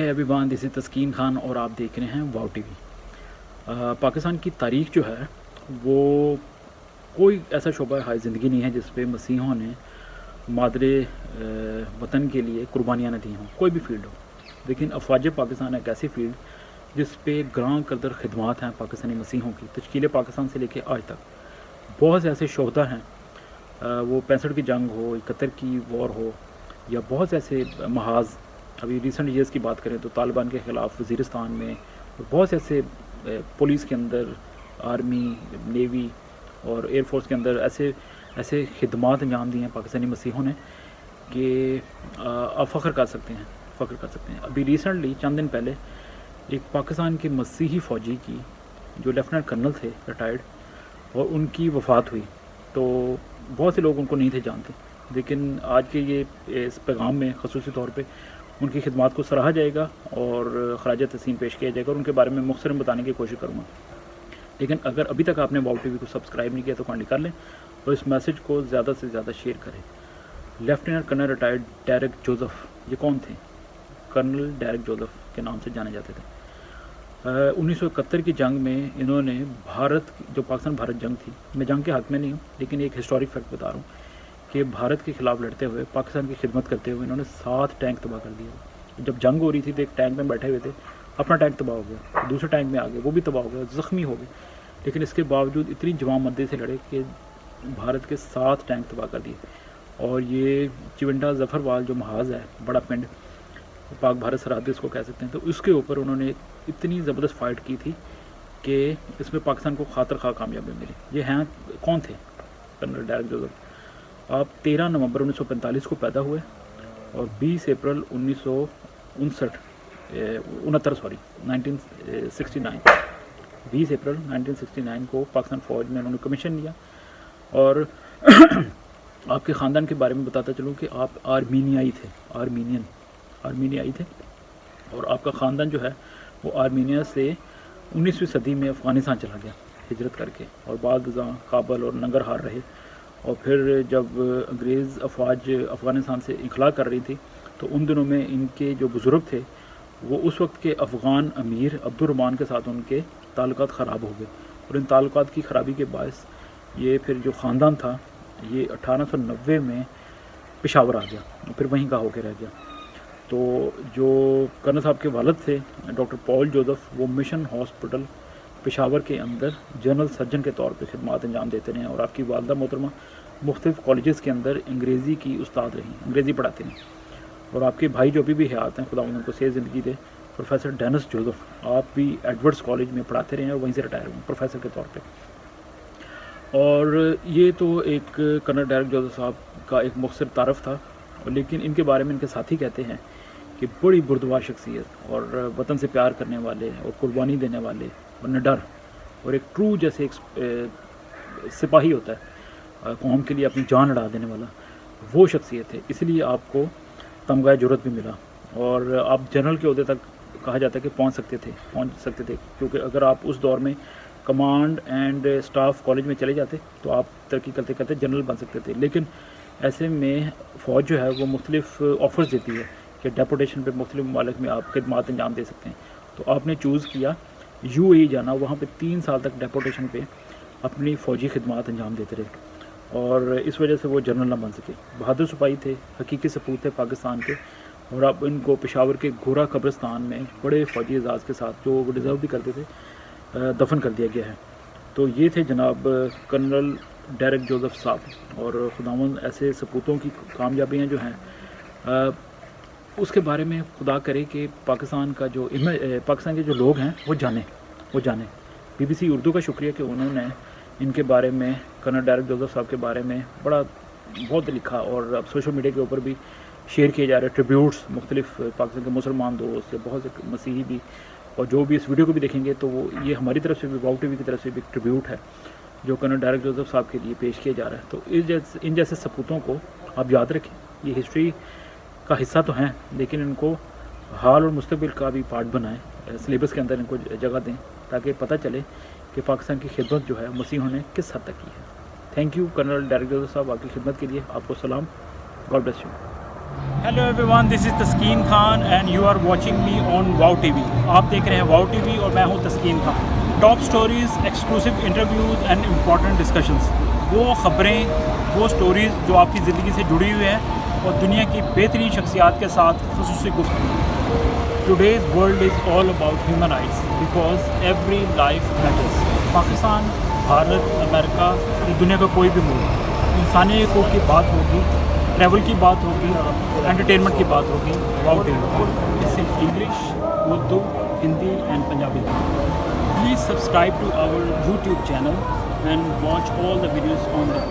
Hi everyone, this is Taskeen Khan और आप देख रहे हैं वाव टीवी। पाकिस्तान की तारीख जो है वो कोई ऐसा शोबा हाय ज़िंदगी नहीं है जिस पे मसीहों ने मादरे वतन के लिए कुर्बानियाँ न दी हों, कोई भी फील्ड हो। लेकिन अफवाज पाकिस्तान एक ऐसी फील्ड जिस पे ग्रां कदर खिदमात हैं पाकिस्तानी मसीहों की। तश्कील पाकिस्तान से लेकर आज तक बहुत से ऐसे शोहदा हैं, वो 65 की जंग हो, 71 की वॉर हो, या बहुत से ऐसे महाज, अभी रिसेंट ईयर्स की बात करें तो तालिबान के ख़िलाफ़ वज़ीरिस्तान में, और बहुत से ऐसे पुलिस के अंदर, आर्मी, नेवी और एयर फोर्स के अंदर ऐसे खिदमात अंजाम दिए हैं पाकिस्तानी मसीहों ने कि आप फ़ख्र कर सकते हैं। अभी रिसेंटली चंद दिन पहले एक पाकिस्तान के मसीही फ़ौजी की जो लेफ्टिनेंट कर्नल थे रिटायर्ड, और उनकी वफ़ात हुई। तो बहुत से लोग उनको नहीं थे जानते, लेकिन आज के ये इस पैगाम में ख़ुसूसी तौर पे उनकी खिदमात को सराहा जाएगा और ख़राज तहसीन पेश किया जाएगा, और उनके बारे में मुख्तसरन बताने की कोशिश करूँगा। लेकिन अगर अभी तक आपने वाव टीवी को सब्सक्राइब नहीं किया तो काइंडली कर लें और इस मैसेज को ज़्यादा से ज़्यादा शेयर करें। Lieutenant colonel retired Derek Joseph, ये कौन थे? कर्नल डेरेक जोसेफ के नाम से जाने जाते थे। 1971 की जंग में इन्होंने जो पाकिस्तान भारत जंग थी, मैं जंग के हक़ में नहीं हूँ, लेकिन एक हिस्टोरिक फैक्ट बता रहा हूँ कि भारत के ख़िलाफ़ लड़ते हुए, पाकिस्तान की खिदमत करते हुए इन्होंने 7 टैंक तबाह कर दिए। जब जंग हो रही थी तो एक टैंक में बैठे हुए थे, अपना टैंक तबाह हो गया, दूसरे टैंक में आ गए, वो भी तबाह हो गया, ज़ख्मी हो गए। लेकिन इसके बावजूद इतनी जवानमंदी से लड़े कि भारत के 7 टैंक तबाह कर दिए। और ये चिवंडा ज़फ़रवाल जो महाज है, बड़ा पिंड, पाक भारत सरहद इसको कह सकते हैं, तो उसके ऊपर उन्होंने इतनी ज़बरदस्त फ़ाइट की थी कि इसमें पाकिस्तान को खातर खा कामयाबी मिली। ये हैं कौन थे? Colonel Derek Joseph. आप 13 नवंबर 1945 को पैदा हुए और 20 अप्रैल 20 अप्रैल 1969 को पाकिस्तान फ़ौज में उन्होंने कमीशन लिया। और आपके ख़ानदान के बारे में बताता चलूँ कि आप आर्मीनियाई थे, आर्मीनियाई थे, और आपका ख़ानदान जो है वो आर्मीनिया से 19वीं सदी में अफ़गानिस्तान चला गया हिजरत करके, और बाद काबल और नंगरहार रहे। और फिर जब अंग्रेज़ अफवाज अफ़गानिस्तान से इखला कर रही थी तो उन दिनों में इनके जो बुज़ुर्ग थे वो उस वक्त के अफ़गान अमीर अब्दुर्रहमान के साथ उनके ताल्लुकात ख़राब हो गए, और इन ताल्लुकात की ख़राबी के बायस ये फिर जो ख़ानदान था ये 1890 में पेशावर आ गया, फिर वहीं का होकर रह गया। तो जो कर्नल साहब के वालिद थे डॉक्टर पॉल जोसेफ, वो मिशन हॉस्पिटल पेशावर के अंदर जनरल सर्जन के तौर पे खिदमात अंजाम देते रहे, और आपकी वालदा मोहतरमा मुख्तलिफ़ कॉलेजेस के अंदर अंग्रेज़ी की उस्ताद रही, अंग्रेज़ी पढ़ाते हैं। और आपके भाई जो अभी भी हयात हैं, खुदा उनको सेहत ज़िंदगी दे, प्रोफेसर डेनिस जोसेफ, आप भी एडवर्ड्स कॉलेज में पढ़ाते रहे हैं और वहीं से रिटायर हुए प्रोफेसर के तौर पे। और ये तो एक कर्नल डेरेक जोसेफ साहब का एक मुख्तसर तारफ़ था, लेकिन इनके बारे में इनके साथी कहते हैं कि बड़ी बुर्दवा शख्सियत और वतन से प्यार करने वाले और कुर्बानी देने वाले और निडर, और एक ट्रू जैसे एक सिपाही होता है कौम के लिए अपनी जान लड़ा देने वाला, वो शख्सियत है। इसलिए आपको तमगाए जुर्रत भी मिला, और आप जनरल के ओहदे तक कहा जाता है कि पहुंच सकते थे, क्योंकि अगर आप उस दौर में कमांड एंड स्टाफ कॉलेज में चले जाते तो आप तरक्की करते करते जनरल बन सकते थे। लेकिन ऐसे में फ़ौज जो है वो मुख्तलिफ़ ऑफ़र्स देती है कि डेपुटेशन पे मुख्तलिफ़ ममालिक में आप खिदमात अंजाम दे सकते हैं। तो आपने चूज़ किया UAE जाना, वहाँ पे 3 साल तक डेपुटेशन पे अपनी फ़ौजी खिदमात अंजाम देते रहे, और इस वजह से वो जनरल ना बन सके। बहादुर सिपाही थे, हकीकी सपूत थे पाकिस्तान के, और अब इनको पेशावर के गोरा कब्रिस्तान में बड़े फ़ौजी एजाज़ के साथ, जो वो डिज़र्व भी करते थे, दफन कर दिया गया है। तो ये थे जनाब कर्नल डेरेक जोसेफ साहब, और खुदावंद ऐसे सपूतों की कामयाबियाँ जो हैं उसके बारे में खुदा करे कि पाकिस्तान के जो लोग हैं वो जाने। BBC उर्दू का शुक्रिया कि उन्होंने इनके बारे में, कर्नल डेरेक जोसेफ साहब के बारे में बहुत लिखा, और अब सोशल मीडिया के ऊपर भी शेयर किए जा रहे ट्रिब्यूट्स, मुख्तलिफ़ पाकिस्तान के मुसलमान दोस्त या बहुत से मसीही भी, और जो भी इस वीडियो को भी देखेंगे तो वो ये हमारी तरफ से भी, वाव टीवी की तरफ से भी एक ट्रिब्यूट है जो कर्नल डेरेक जोसेफ साहब के लिए पेश किया जा रहा है। तो इन जैसे सपूतों को आप याद रखें, ये हिस्ट्री का हिस्सा तो हैं, लेकिन इनको हाल और मुस्तकबिल का भी पार्ट बनाएं, सिलेबस के अंदर इनको जगह दें, ताकि पता चले कि पाकिस्तान की खिदमत जो है मसीहों ने किस हद तक की है। Thank you colonel Derek Joseph साहब, आपकी खिदमत के लिए आपको सलाम। God bless you. Hello everyone, this is Taskeen Khan and you are watching me on wow TV. आप देख रहे हैं वाओ टीवी और मैं हूं Taskeen Khan. Top stories, exclusive interviews and important discussions, वो ख़बरें, वो स्टोरीज़ जो आपकी ज़िंदगी से जुड़ी हुई हैं और दुनिया की बेहतरीन शख्सियात के साथ ख़ुसूसी गुफ्तगू। Today's world is all about human rights because every life matters. Pakistan, Bharat, America, दुनिया का कोई भी मुल्क, इंसानी हकूक़ की बात होगी, ट्रैवल की बात होगी, एंटरटेनमेंट की बात होगी, wow TV. It's in English, Urdu, Hindi and Punjabi. Please subscribe to our YouTube channel and watch all the videos on the